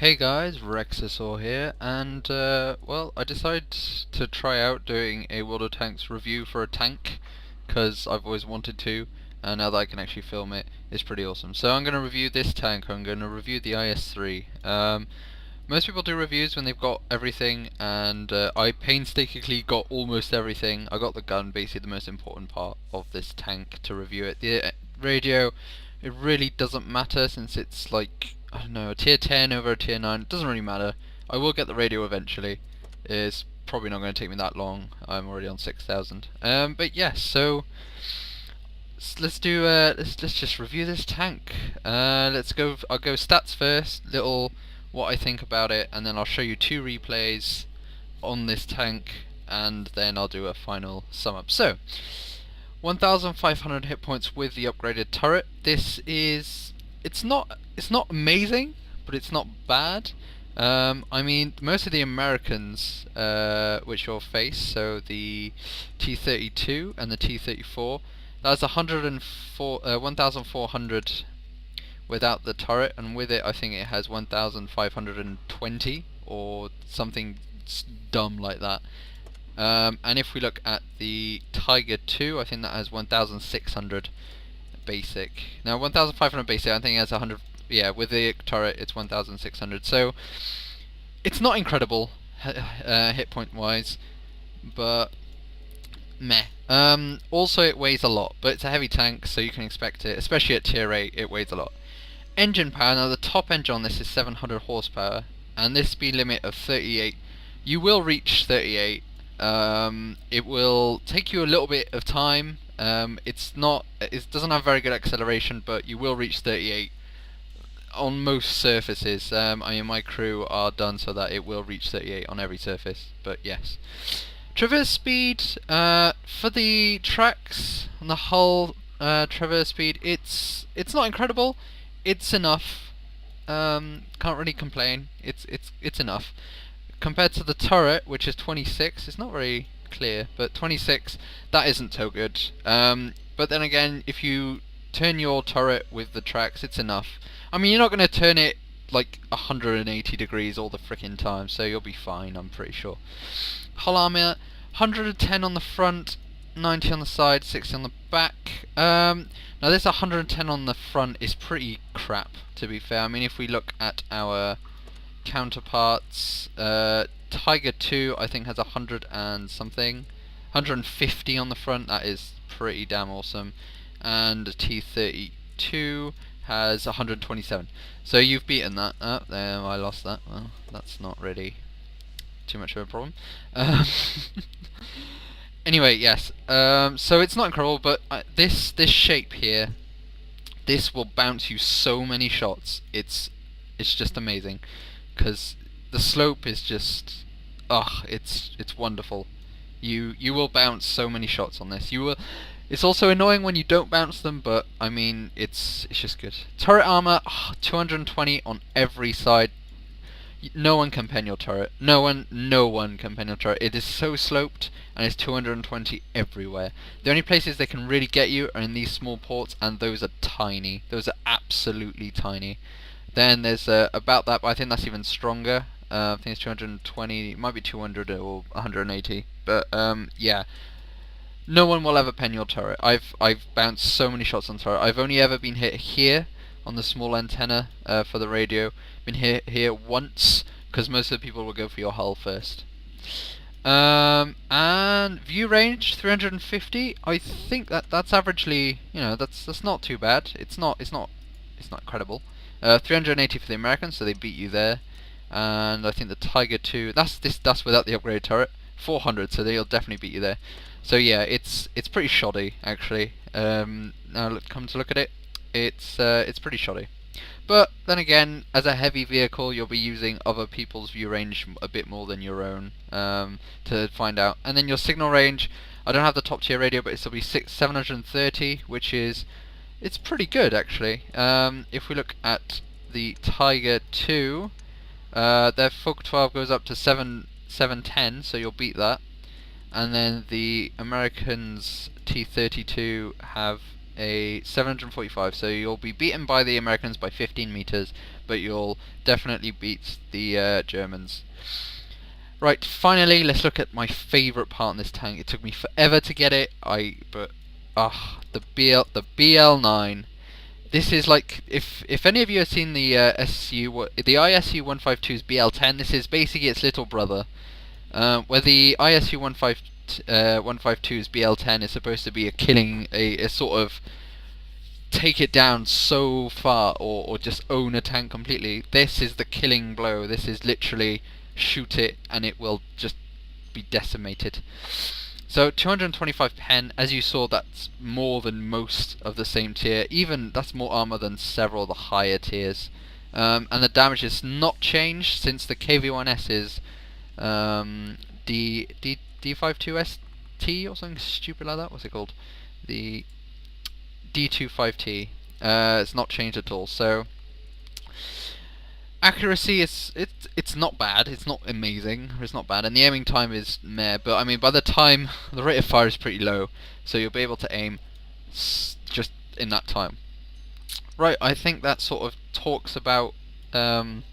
Hey guys, Rexasaur here, and well, I decided to try out doing a World of Tanks review for a tank, because I've always wanted to, and now that I can actually film it, it's pretty awesome. So I'm going to review this tank. I'm going to review the IS-3. Most people do reviews when they've got everything, and I painstakingly got almost everything. I got the gun, basically the most important part of this tank, to review it. The radio, it really doesn't matter since it's like, I don't know, a tier 10 over a tier 9. It doesn't really matter. I will get the radio eventually. It's probably not going to take me that long. I'm already on 6,000. But yes, so let's do let's just review this tank. Let's go. I'll go stats first. Little what I think about it, and then I'll show you two replays on this tank, and then I'll do a final sum up. So 1,500 hit points with the upgraded turret. This is it's not amazing, but it's not bad. I mean, most of the Americans which you'll face, so the T-32 and the T-34, that's 1,400 without the turret, and with it I think it has 1,520 or something dumb like that. And if we look at the Tiger 2, I think that has 1,600 basic. Now 1,500 basic, I think it has 100. Yeah, with the turret it's 1,600. So it's not incredible hit point wise, but meh. Also it weighs a lot, but it's a heavy tank, so you can expect it, especially at tier 8, it weighs a lot. Engine power, now the top engine on this is 700 horsepower, and this speed limit of 38. You will reach 38. It will take you a little bit of time. It doesn't have very good acceleration, but you will reach 38 on most surfaces. I mean, my crew are done so that it will reach 38 on every surface, but yes. Traverse speed, for the tracks on the whole, traverse speed, it's not incredible. It's enough. Can't really complain. It's enough. Compared to the turret, which is 26, it's not very clear, but 26, that isn't so good. But then again, if you turn your turret with the tracks, it's enough. I mean, you're not going to turn it like 180 degrees all the frickin' time, so you'll be fine, I'm pretty sure. Hull armor, 110 on the front, 90 on the side, 60 on the back. Now this 110 on the front is pretty crap, to be fair. I mean, if we look at our counterparts, Tiger 2 I think has 100 and something, 150 on the front. That is pretty damn awesome. And T-32 has 127. So you've beaten that. There, I lost that. Well, that's not really too much of a problem. Anyway, yes. So it's not incredible, but this shape here, this will bounce you so many shots. It's just amazing, because the slope is just, it's wonderful. You will bounce so many shots on this. You will. It's also annoying when you don't bounce them, but I mean, it's just good. Turret armor, 220 on every side. No one can pen your turret. No one can pen your turret. It is so sloped, and it's 220 everywhere. The only places they can really get you are in these small ports, and those are tiny. Those are absolutely tiny. Then there's about that, but I think that's even stronger. I think it's 220. It might be 200 or 180. But yeah, no one will ever pen your turret. I've bounced so many shots on turret. I've only ever been hit here on the small antenna for the radio. Been hit here once, because most of the people will go for your hull first. And view range 350. I think that's averagely, that's not too bad. It's not incredible. 380 for the Americans, so they beat you there. And I think the Tiger 2, that's without the upgraded turret, 400, so they'll definitely beat you there. So yeah, it's pretty shoddy actually. Now come to look at it, it's pretty shoddy. But then again, as a heavy vehicle, you'll be using other people's view range a bit more than your own to find out. And then your signal range, I don't have the top tier radio, but it'll be 730, which is it's pretty good actually. If we look at the Tiger 2, their Fog 12 goes up to 710, so you'll beat that. And then the Americans T-32 have a 745, so you'll be beaten by the Americans by 15 meters, but you'll definitely beat the Germans. Right, finally, let's look at my favourite part in this tank. It took me forever to get it, the BL9. This is like, if any of you have seen the the ISU 152's BL10, this is basically its little brother. Where the ISU 152's BL10 is supposed to be a sort of take it down so far, or just own a tank completely. This is the killing blow. This is literally shoot it and it will just be decimated. So 225 pen, as you saw, that's more than most of the same tier. Even that's more armor than several of the higher tiers. And the damage has not changed since the KV-1S's D52ST or something stupid like that. What's it called? The D25T. It's not changed at all. So accuracy it's not bad. It's not amazing. It's not bad, and the aiming time is meh. But I mean, by the time the rate of fire is pretty low, so you'll be able to aim just in that time. Right, I think that sort of talks about the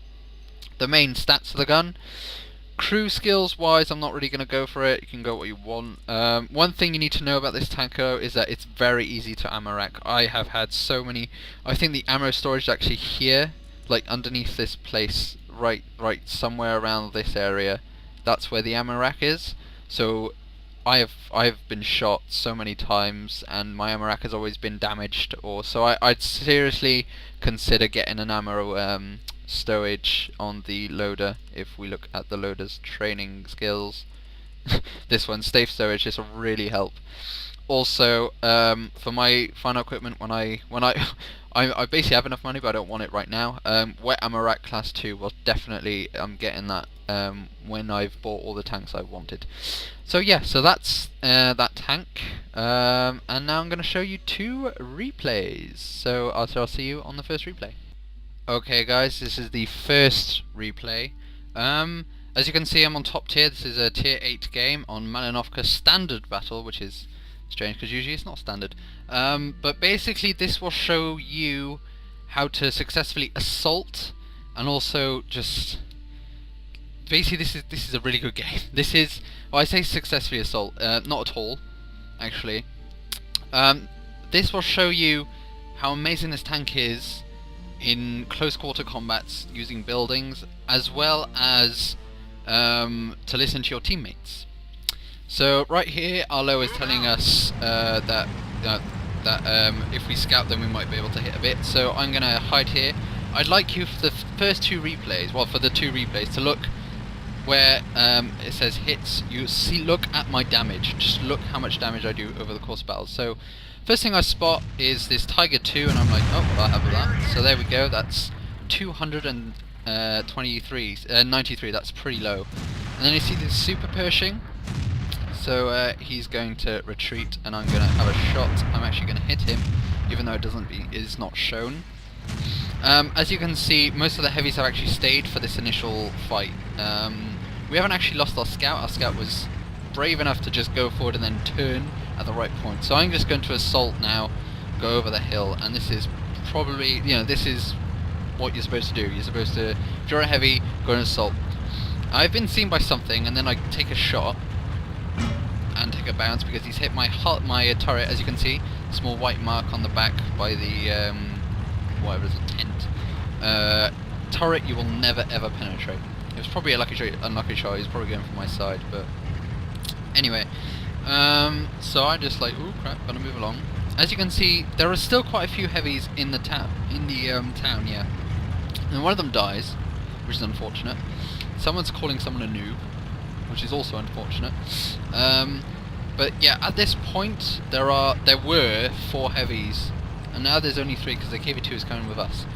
main stats of the gun. Crew skills wise, I'm not really going to go for it. You can go what you want. One thing you need to know about this tank though is that it's very easy to ammo rack. I have had so many. I think the ammo storage is actually here, like underneath this place, right somewhere around this area. That's where the ammo rack is. So I've been shot so many times, and my ammo rack has always been damaged. I'd seriously consider getting an ammo stowage on the loader. If we look at the loader's training skills, this one, safe stowage, this will really help. Also, for my final equipment, when I basically have enough money, but I don't want it right now. Wet ammo rack class 2 will definitely, I'm getting that when I've bought all the tanks I wanted. So yeah, so that's that tank, and now I'm going to show you 2 replays. So I'll see you on the first replay. Okay guys, this is the first replay. As you can see, I'm on top tier. This is a tier 8 game on Malinovka standard battle, which is strange because usually it's not standard. But basically this will show you how to successfully assault, and also just basically this is a really good game. This is, well, I say successfully assault, not at all actually. This will show you how amazing this tank is in close quarter combats using buildings, as well as to listen to your teammates. So right here, Arlo is telling us that if we scout them we might be able to hit a bit. So I'm going to hide here. I'd like you for the first 2 replays, well, for the 2 replays, to look where it says hits. You see, look at my damage. Just look how much damage I do over the course of battles. So first thing I spot is this Tiger 2, and I'm like, oh, well, I'll have that. So there we go, that's 93, that's pretty low. And then you see this Super Pershing. So he's going to retreat, and I'm going to have a shot. I'm actually going to hit him, even though it's not shown. As you can see, most of the heavies have actually stayed for this initial fight. We haven't actually lost our scout. Our scout was brave enough to just go forward and then turn at the right point. So I'm just going to assault now, go over the hill, and this is probably, this is what you're supposed to do. You're supposed to, if you're a heavy, go and assault. I've been seen by something, and then I take a shot and take a bounce because he's hit my turret. As you can see, small white mark on the back by the whatever is a tent. Turret you will never ever penetrate. It was probably a unlucky shot. He's probably going for my side, but anyway. So I just like, ooh crap, gotta move along. As you can see, there are still quite a few heavies in the town. Yeah. And one of them dies, which is unfortunate. Someone's calling someone a noob, which is also unfortunate. But yeah, at this point there were 4 heavies, and now there's only 3 because the KV-2 is coming with us.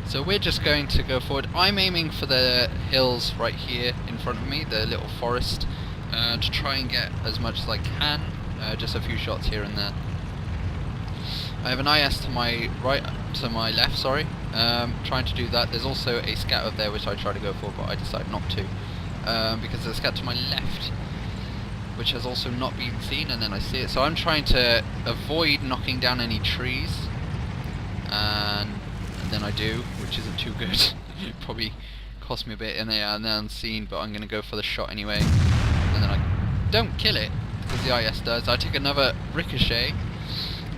So we're just going to go forward. I'm aiming for the hills right here in front of me, the little forest, to try and get as much as I can. Just a few shots here and there. I have an IS to my left, sorry. Trying to do that. There's also a scout up there which I try to go for, but I decide not to, because there's a scout to my left, which has also not been seen, and then I see it. So I'm trying to avoid knocking down any trees, and then I do, which isn't too good. Probably cost me a bit, and they are now unseen, but I'm going to go for the shot anyway. And then I don't kill it, because the IS does. I take another ricochet.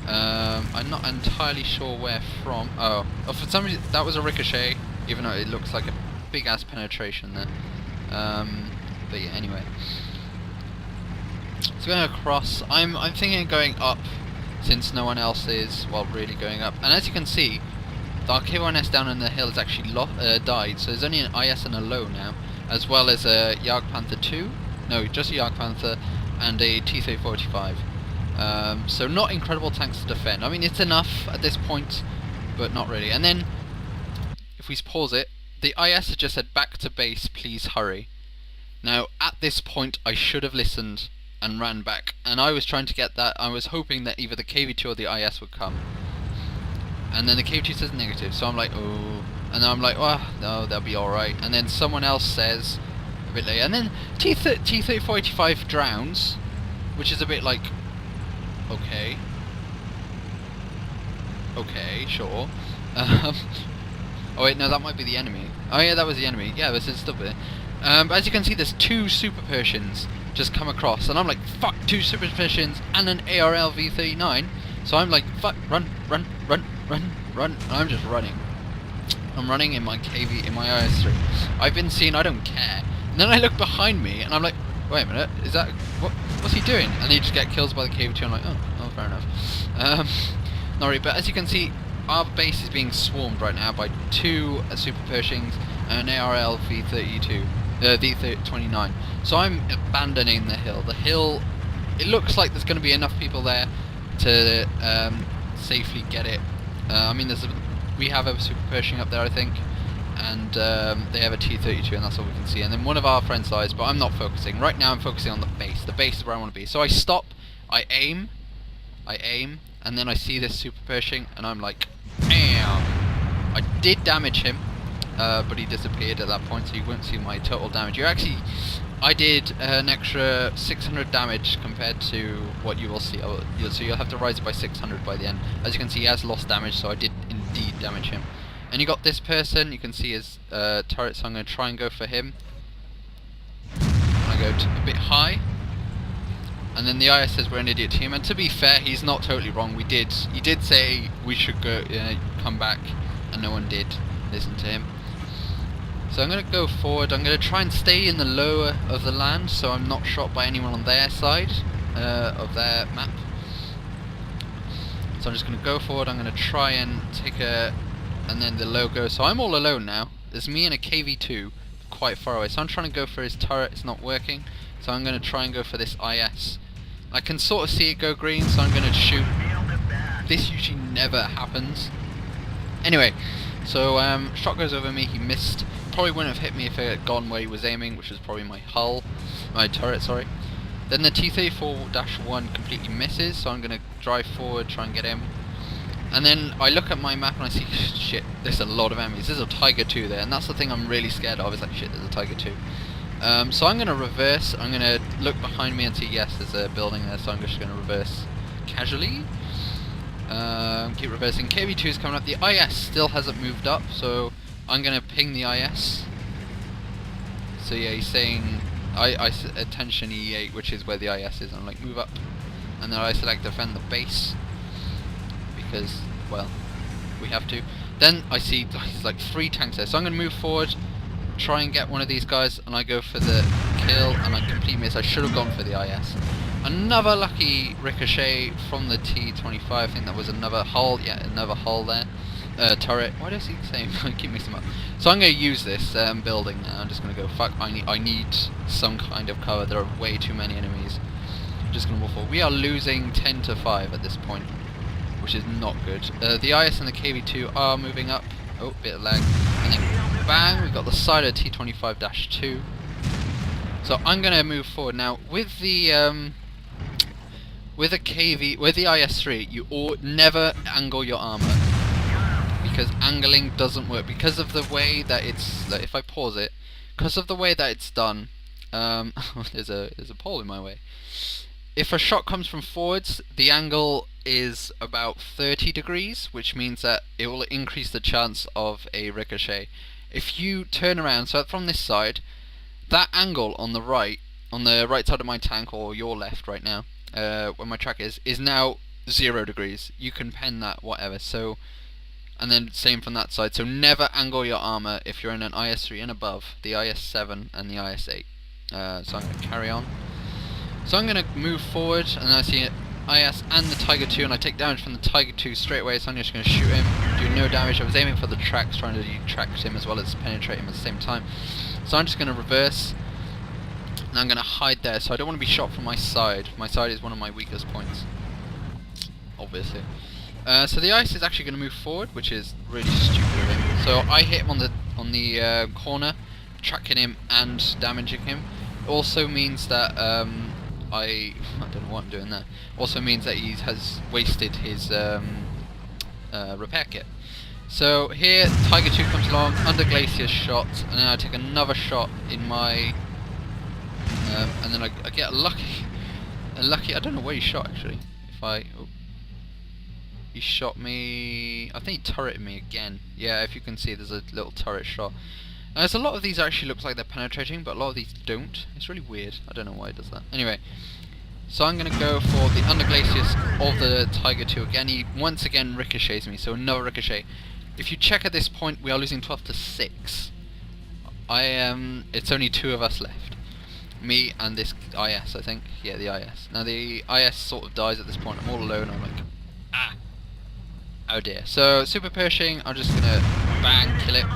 I'm not entirely sure where from. Oh, for some reason that was a ricochet, even though it looks like a big ass penetration there. But yeah, anyway. So going across, I'm thinking of going up, since no one else is, well, really going up. And as you can see, the RK1S down in the hill has actually died, so there's only an IS and a low now, as well as a Jagdpanther 2, no, just a Jagdpanther, and a T-345. So not incredible tanks to defend. I mean, it's enough at this point, but not really. And then, if we pause it, the IS had just said, back to base, please hurry. Now, at this point, I should have listened and ran back, and I was trying to get that. I was hoping that either the KV2 or the IS would come, and then the KV2 says negative, so I'm like, oh, and then I'm like, oh, no, that'll be alright. And then someone else says a bit later, and then T-3485 drowns, which is a bit like, okay, sure. Oh wait, no, that might be the enemy. Oh yeah, that was the enemy. Yeah, this is still there. But as you can see, there's two Super Persians just come across, and I'm like, fuck, two Super Persians and an ARL V39. So I'm like, fuck, run, and I'm just running. I'm running in my KV, in my IS-3. I've been seen, I don't care. And then I look behind me, and I'm like, wait a minute, is that, what's he doing? And they just get killed by the KV2. I'm like, oh, fair enough. Not really, but as you can see, our base is being swarmed right now by two Super Pershings and an ARL V32, V29. So I'm abandoning the hill. The hill, it looks like there's going to be enough people there to safely get it. I mean, we have a Super Pershing up there, I think, and they have a T-32, and that's all we can see. And then one of our friends dies, but I'm not focusing. Right now I'm focusing on the base. The base is where I want to be. So I stop, I aim, and then I see this Super Pershing, and I'm like, bam! I did damage him, but he disappeared at that point, so you won't see my total damage. I did an extra 600 damage compared to what you will see. So you'll have to rise it by 600 by the end. As you can see, he has lost damage, so I did indeed damage him. And you got this person, you can see his turret, so I'm going to try and go for him. I go a bit high. And then the IS says we're an idiot team, and to be fair, he's not totally wrong. He did say we should go, come back, and no one did listen to him. So I'm going to go forward. I'm going to try and stay in the lower of the land, so I'm not shot by anyone on their side of their map. So I'm just going to go forward. I'm going to try and take and then the logo. So I'm all alone now. There's me and a KV2 quite far away. So I'm trying to go for his turret. It's not working. So I'm going to try and go for this IS. I can sort of see it go green, so I'm going to shoot. This usually never happens. Anyway, so shot goes over me. He missed. Probably wouldn't have hit me if it had gone where he was aiming, which was probably my turret, sorry. Then the T-34-1 completely misses, so I'm going to drive forward, try and get him. And then I look at my map and I see, shit, there's a lot of enemies. There's a Tiger 2 there, and that's the thing I'm really scared of, is like, shit, there's a Tiger 2. So I'm going to reverse. I'm going to look behind me and see, yes, there's a building there, so I'm just going to reverse casually. Keep reversing. KV2 is coming up. The IS still hasn't moved up, so I'm going to ping the IS. So yeah, he's saying, attention E8, which is where the IS is. I'm like, move up. And then I select defend the base, because, well, we have to. Then I see there's like 3 tanks there, so I'm going to move forward, try and get one of these guys, and I go for the kill, and I completely miss. I should have gone for the IS. Another lucky ricochet from the T-25. I think that was another hull. Yeah, another hull there. Turret. Why does he say? I keep mixing them up. So I'm going to use this building now. I'm just going to go, fuck, I need some kind of cover. There are way too many enemies. I'm just going to move forward. We are losing 10-5 at this point, which is not good. The IS and the KV2 are moving up. Oh, bit of lag. And then bang, we've got the side of T-25-2. So I'm going to move forward now with the with a KV, with the IS-3. You never angle your armor, because angling doesn't work because of the way that it's. Like, if I pause it, because of the way that it's done, there's a pole in my way. If a shot comes from forwards, the angle is about 30 degrees, which means that it will increase the chance of a ricochet. If you turn around, so from this side, that angle on the right side of my tank, or your left right now, where my track is now 0 degrees. You can pen that, whatever. So, and then same from that side. So never angle your armor if you're in an IS-3 and above, the IS-7 and the IS-8. So I'm going to carry on. So I'm going to move forward, and I see IS and the Tiger 2, and I take damage from the Tiger 2 straight away, so I'm just going to shoot him, do no damage. I was aiming for the tracks, trying to track him as well as penetrate him at the same time. So I'm just going to reverse, and I'm going to hide there, so I don't want to be shot from my side. My side is one of my weakest points, obviously. So the IS is actually going to move forward, which is really stupid of him. So I hit him on the corner, tracking him and damaging him. It also means that I don't know what I'm doing there. Also means that he has wasted his repair kit. So here, Tiger 2 comes along, under Glacier's shot, and then I take another shot in my, and then I get a lucky. I don't know where he shot actually. He shot me. I think he turreted me again. Yeah, if you can see, there's a little turret shot. There's a lot of these actually looks like they're penetrating, but a lot of these don't. It's really weird. I don't know why it does that. Anyway, so I'm going to go for the Underglacius of the Tiger 2 again. He once again ricochets me, so another ricochet. If you check at this point, we are losing 12 to 6. It's only 2 of us left. Me and this IS, I think. Yeah, the IS. Now the IS sort of dies at this point. I'm all alone. I'm like, ah. Oh dear. So, super Pershing, I'm just going to bang, kill it.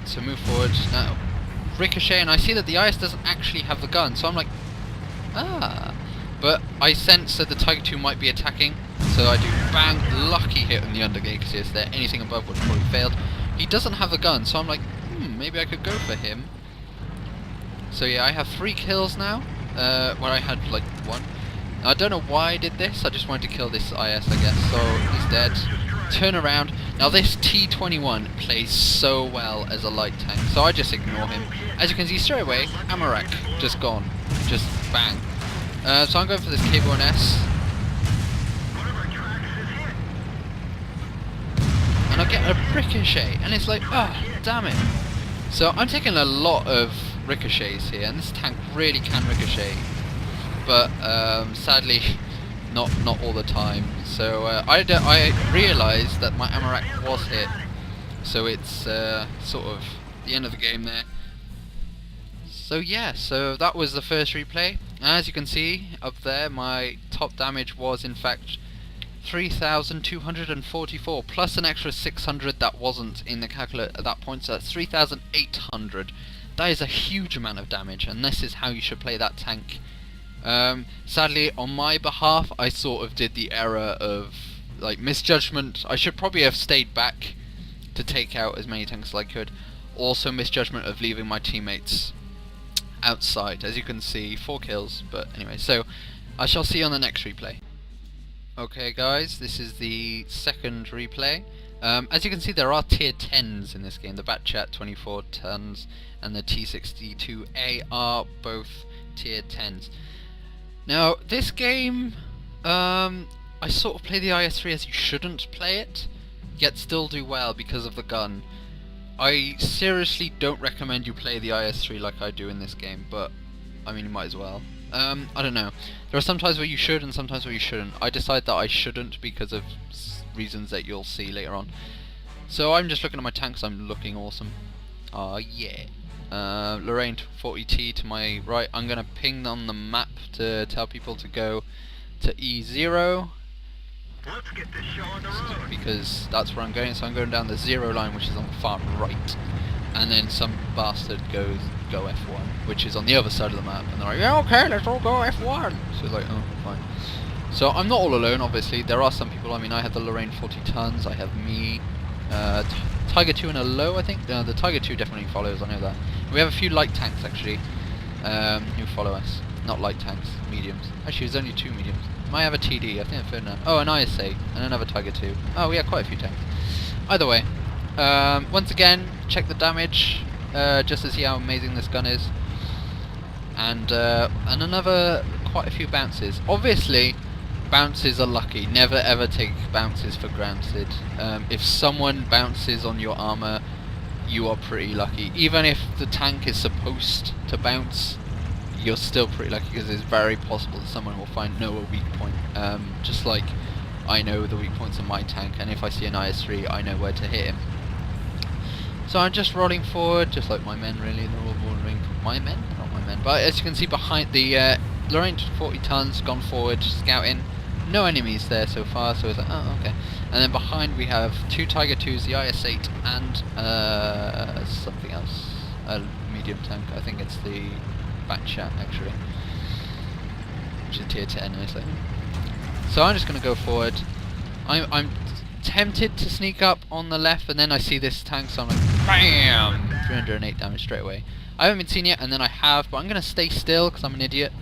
So move forward now, ricochet, and I see that the IS doesn't actually have the gun, so I'm like, ah. But I sense that the Tiger 2 might be attacking, so I do bang, lucky hit on the Underglacius there. Anything above would have probably failed. He doesn't have the gun, so I'm like, maybe I could go for him. So yeah, I have 3 kills now, where I had like 1. I don't know why I did this, I just wanted to kill this IS, I guess. So he's dead. Turn around. Now this T21 plays so well as a light tank, so I just ignore him. As you can see straight away, Amarak just gone. Just bang. So I'm going for this K1S. And I get a ricochet, and it's like, damn it. So I'm taking a lot of ricochets here, and this tank really can ricochet. But sadly, not all the time. So I realised that my Amarak was hit, so it's sort of the end of the game there. So yeah, so that was the first replay. As you can see up there, my top damage was in fact 3,244 plus an extra 600 that wasn't in the calculator at that point, so that's 3,800. That is a huge amount of damage, and this is how you should play that tank. Sadly, on my behalf, I sort of did the error of like misjudgment. I should probably have stayed back to take out as many tanks as I could. Also misjudgment of leaving my teammates outside. As you can see, 4 kills, but anyway, so I shall see you on the next replay. Okay guys, this is the second replay. As you can see, there are tier 10s in this game. The Batchat 24 tons and the T62A are both tier 10s. Now, this game, I sort of play the IS-3 as you shouldn't play it, yet still do well because of the gun. I seriously don't recommend you play the IS-3 like I do in this game, but, I mean, you might as well. I don't know. There are some times where you should and sometimes where you shouldn't. I decide that I shouldn't because of reasons that you'll see later on. So I'm just looking at my tanks, I'm looking awesome. Ah, yeah. Lorraine 40T to my right. I'm going to ping on the map to tell people to go to E0. Let's get this show on the road. Because that's where I'm going, so I'm going down the 0 line, which is on the far right. And then some bastard goes, go F1, which is on the other side of the map. And they're like, yeah, okay, let's all go F1. So it's like, oh, fine. So I'm not all alone, obviously. There are some people. I mean, I have the Lorraine 40 tons, I have me, Tiger 2 and a low, I think. The Tiger 2 definitely follows, I know that. We have a few light tanks, actually, who follow us. Not light tanks, mediums. Actually, there's only 2 mediums. Might have a TD, I think I'm third now. Oh, an ISA, and another Tiger 2. Oh, we have quite a few tanks. Either way, once again, check the damage. just to see how amazing this gun is. And another quite a few bounces. Obviously, bounces are lucky. Never ever take bounces for granted. If someone bounces on your armor, you are pretty lucky. Even if the tank is supposed to bounce, you're still pretty lucky, because it's very possible that someone will know a weak point. Just like I know the weak points of my tank, and if I see an IS-3, I know where to hit him. So I'm just rolling forward, just like my men really. They're all rolling. My men? Not my men. But as you can see behind the Lorraine 40 tons gone forward, scouting. No enemies there so far, so it's like, oh, okay. And then behind we have 2 Tiger 2s, the IS-8, and something else. A medium tank. I think it's the Batchat, actually. Which is tier 10, I say. So I'm just going to go forward. I'm tempted to sneak up on the left, and then I see this tank, so I'm like, BAM! 308 damage straight away. I haven't been seen yet, and then I have, but I'm going to stay still because I'm an idiot.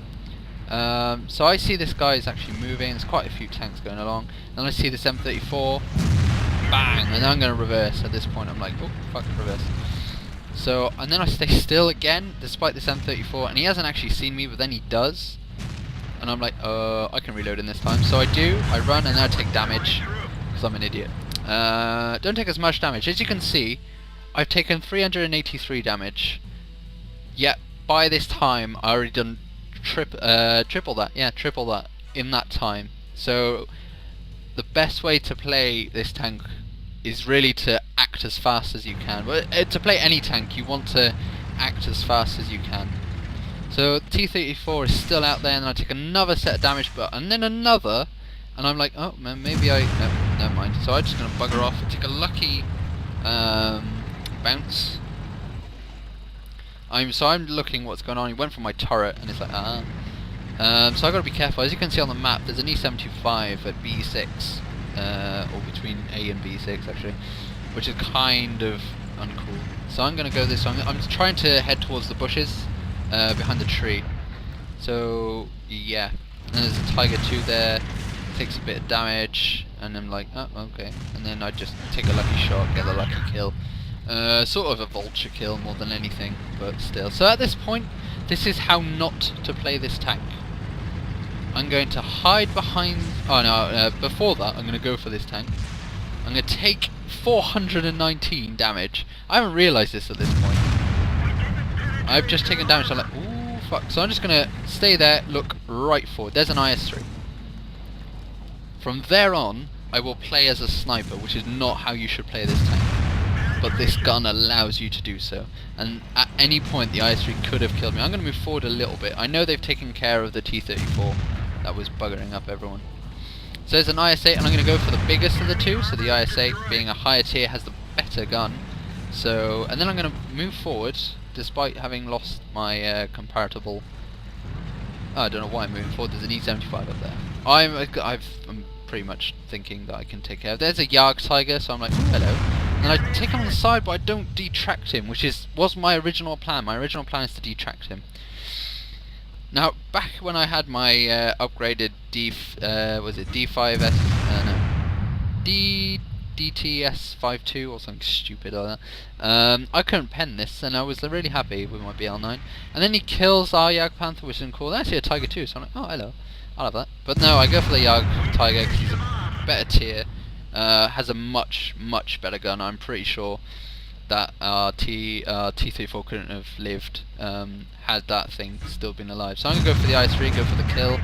So I see this guy is actually moving. There's quite a few tanks going along. Then I see this M34. Bang! And then I'm going to reverse. At this point I'm like, oh, fuck, reverse. So, and then I stay still again, despite this M34, and he hasn't actually seen me, but then he does. And I'm like, I can reload in this time. So I do, I run, and then I take damage, because I'm an idiot. Don't take as much damage. As you can see, I've taken 383 damage. Yet, by this time, I already done triple that. Yeah, triple that in that time. So, the best way to play this tank is really to act as fast as you can. But to play any tank, you want to act as fast as you can. So T-34 is still out there, and I take another set of damage, and then another, and I'm like, oh man, maybe no, never mind. So I'm just gonna bugger off and take a lucky bounce. So I'm looking what's going on. He went for my turret, and it's like, so I gotta be careful. As you can see on the map, there's an E-75 at B6, or between A and B6 actually, which is kind of uncool. So I'm gonna go this way. I'm trying to head towards the bushes behind the tree. So yeah, and there's a Tiger 2 there. Takes a bit of damage, and I'm like, oh, okay. And then I just take a lucky shot, get a lucky kill. Sort of a vulture kill more than anything, but still. So at this point, this is how not to play this tank. I'm going to hide behind... Oh no, before that, I'm going to go for this tank. I'm going to take 419 damage. I haven't realised this at this point. I've just taken damage, so I'm like, ooh, fuck. So I'm just going to stay there, look right forward. There's an IS-3. From there on, I will play as a sniper, which is not how you should play this tank. But this gun allows you to do so. And at any point, the IS-3 could have killed me. I'm going to move forward a little bit. I know they've taken care of the T-34. That was buggering up everyone. So there's an IS-8, and I'm going to go for the biggest of the two. So the IS-8, being a higher tier, has the better gun. So, and then I'm going to move forward, despite having lost my comparable... Oh, I don't know why I'm moving forward. There's an E-75 up there. I'm pretty much thinking that I can take care of. There's a Yarg Tiger, so I'm like, oh, hello. And I take him on the side, but I don't detract him, which was my original plan. My original plan is to detract him. Now, back when I had my upgraded was it D5S? No, DTS52 or something stupid like that. I couldn't pen this, and I was really happy with my BL9. And then he kills our Yarg Panther, which is cool. Actually, a Tiger 2, so I'm like, oh, hello. I'll have that. But no, I go for the Yarg Tiger because he's a better tier. Has a much better gun. I'm pretty sure that T-34 couldn't have lived had that thing still been alive. So I'm gonna go for the IS-3, go for the kill,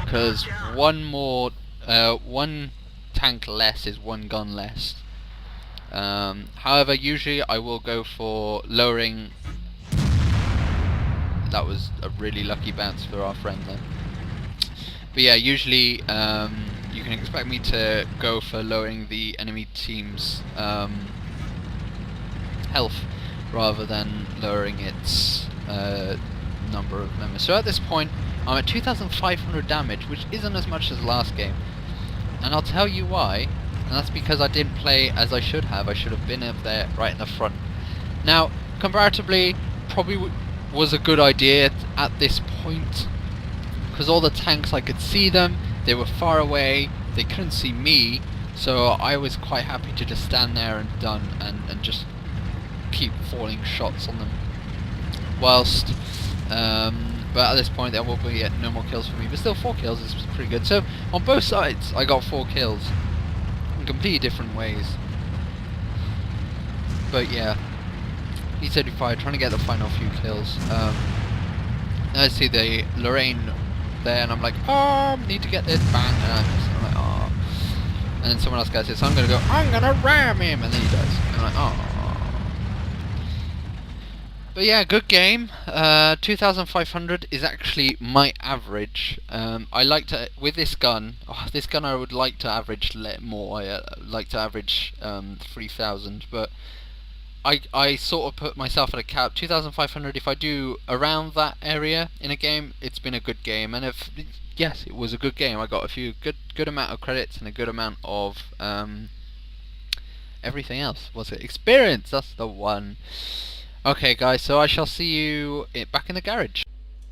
because one tank less is one gun less. However, usually I will go for lowering. That was a really lucky bounce for our friend then. But yeah, usually you can expect me to go for lowering the enemy team's health rather than lowering its number of members. So at this point I'm at 2,500 damage, which isn't as much as last game, and I'll tell you why, and that's because I didn't play as I should have. I should have been up there right in the front. Now, comparatively, probably was a good idea at this point, because all the tanks, I could see them, they were far away, they couldn't see me, so I was quite happy to just stand there and just keep falling shots on them. Whilst, but at this point there will be no more kills for me, but still 4 kills is pretty good. So on both sides I got 4 kills in completely different ways. But yeah, E-35 trying to get the final few kills. I see the Lorraine there, and I'm like, oh, need to get this, bang, and I'm like, oh. And then someone else gets it, so I'm gonna ram him, and then he does. And I'm like, oh. But yeah, good game. 2,500 is actually my average. I like to, with this gun, I would like to average more. I like to average 3,000, but I sort of put myself at a cap. 2,500, if I do around that area in a game, it's been a good game. And yes, it was a good game. I got a few good amount of credits and a good amount of everything else. What's it? Experience, that's the one. Okay guys, so I shall see you back in the garage.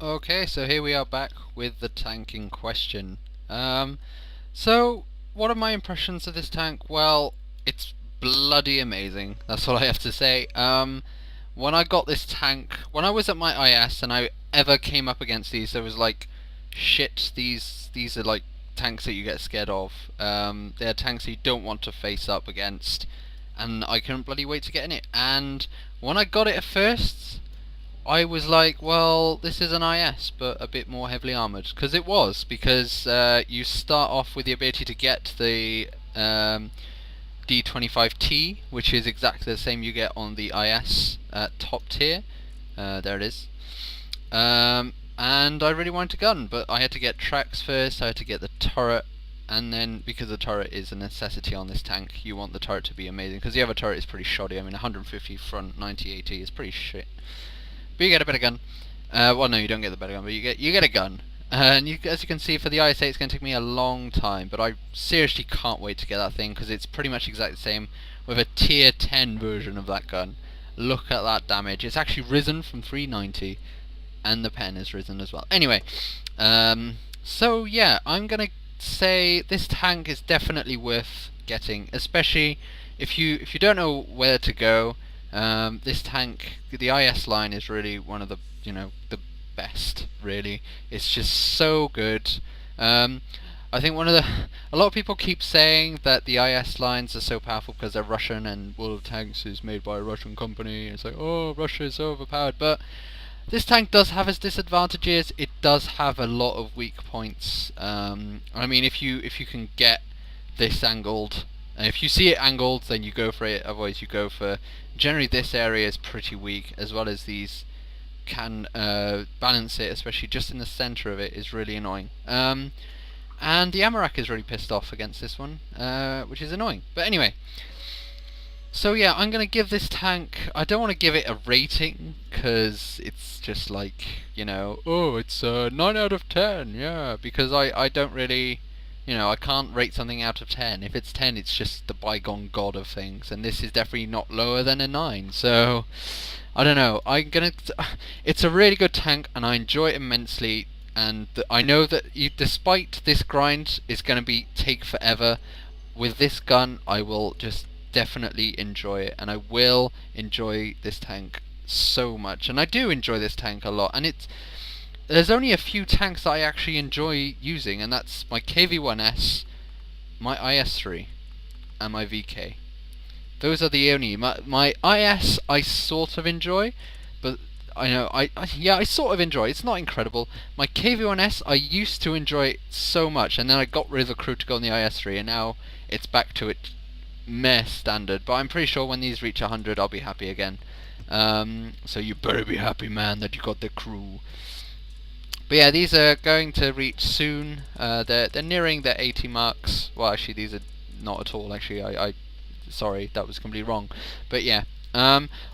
Okay, so here we are back with the tank in question. So what are my impressions of this tank? Well, it's bloody amazing. That's all I have to say. When I got this tank, when I was at my IS and I ever came up against these, there was like, shit, these are like tanks that you get scared of. They're tanks that you don't want to face up against, and I couldn't bloody wait to get in it. And when I got it at first, I was like, well, this is an IS, but a bit more heavily armoured. Because it was, because you start off with the ability to get the D25T, which is exactly the same you get on the IS top tier. There it is. And I really wanted a gun, but I had to get tracks first, I had to get the turret, and then, because the turret is a necessity on this tank, you want the turret to be amazing, because the other turret is pretty shoddy. I mean, 150 front, 90 AT is pretty shit. But you get a better gun. Well, no, you don't get the better gun, but you get a gun. And as you can see, for the IS-8 it's going to take me a long time, but I seriously can't wait to get that thing, because it's pretty much exactly the same with a tier 10 version of that gun. Look at that damage. It's actually risen from 390, and the pen has risen as well. Anyway, so yeah, I'm going to say this tank is definitely worth getting, especially if you don't know where to go. This tank, the IS line, is really one of the the best. Really, it's just so good. I think a lot of people keep saying that the IS lines are so powerful because they're Russian and World of Tanks is made by a Russian company. It's like, oh, Russia is so overpowered, but this tank does have its disadvantages. It does have a lot of weak points. I mean, if you can get this angled, and if you see it angled, then you go for it. Otherwise, you go for, generally this area is pretty weak, as well as these can balance it, especially just in the center of it is really annoying. And the ammo rack is really pissed off against this one, which is annoying. But anyway. So yeah, I'm going to give this tank, I don't want to give it a rating, because it's just like, oh, it's a 9 out of 10, yeah, because I don't really, I can't rate something out of 10. If it's 10, it's just the bygone god of things, and this is definitely not lower than a 9, so, I don't know, it's a really good tank, and I enjoy it immensely, and I know that despite this grind is going to take forever, with this gun, I will just definitely enjoy it, and I will enjoy this tank so much, and I do enjoy this tank a lot. And there's only a few tanks that I actually enjoy using, and that's my KV-1S, my IS-3, and my VK. Those are the only my IS I sort of enjoy, but I sort of enjoy. It's not incredible. My KV-1S I used to enjoy it so much, and then I got rid of the crew to go on the IS-3, and now it's back to it meh standard, but I'm pretty sure when these reach 100 I'll be happy again. So you better be happy, man, that you got the crew. But yeah, these are going to reach soon. They're nearing their 80 marks. Well, actually these are not at all, actually. I sorry, that was completely wrong. But yeah,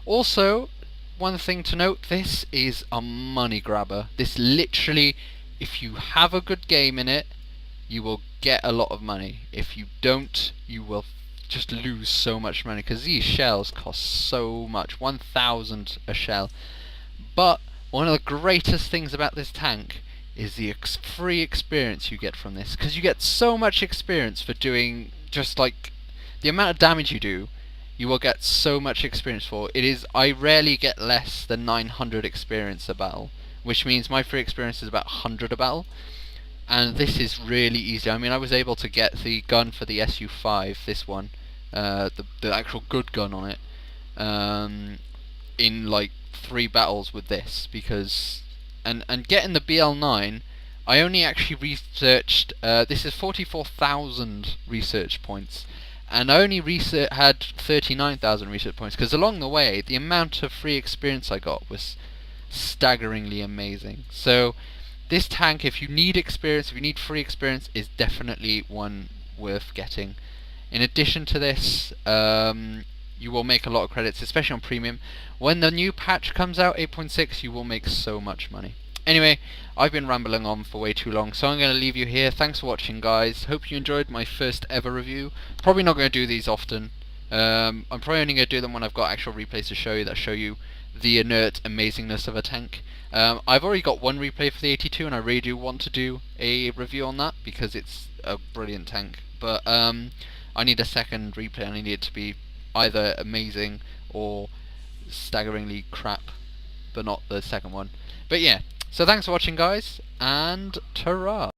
also one thing to note, this is a money grabber. This literally, if you have a good game in it, you will get a lot of money. If you don't, you will just lose so much money, because these shells cost so much, 1,000 a shell. But one of the greatest things about this tank is the free experience you get from this, because you get so much experience for doing just like the amount of damage you do you will get so much experience for. I rarely get less than 900 experience a battle, which means my free experience is about 100 a battle. And this is really easy. I mean, I was able to get the gun for the SU-5, this one, the actual good gun on it, in like 3 battles with this, because and getting the BL9, I only actually researched. This is 44,000 research points, and I only had 39,000 research points, because along the way the amount of free experience I got was staggeringly amazing. So this tank, if you need experience, if you need free experience, is definitely one worth getting. In addition to this, you will make a lot of credits, especially on premium. When the new patch comes out, 8.6, you will make so much money. Anyway, I've been rambling on for way too long, so I'm going to leave you here. Thanks for watching, guys. Hope you enjoyed my first ever review. Probably not going to do these often. I'm probably only going to do them when I've got actual replays to show you that show you the inert amazingness of a tank. I've already got one replay for the 82, and I really do want to do a review on that because it's a brilliant tank. But I need a second replay, and I need it to be either amazing or staggeringly crap, but not the second one. But yeah, so thanks for watching, guys, and ta-ra!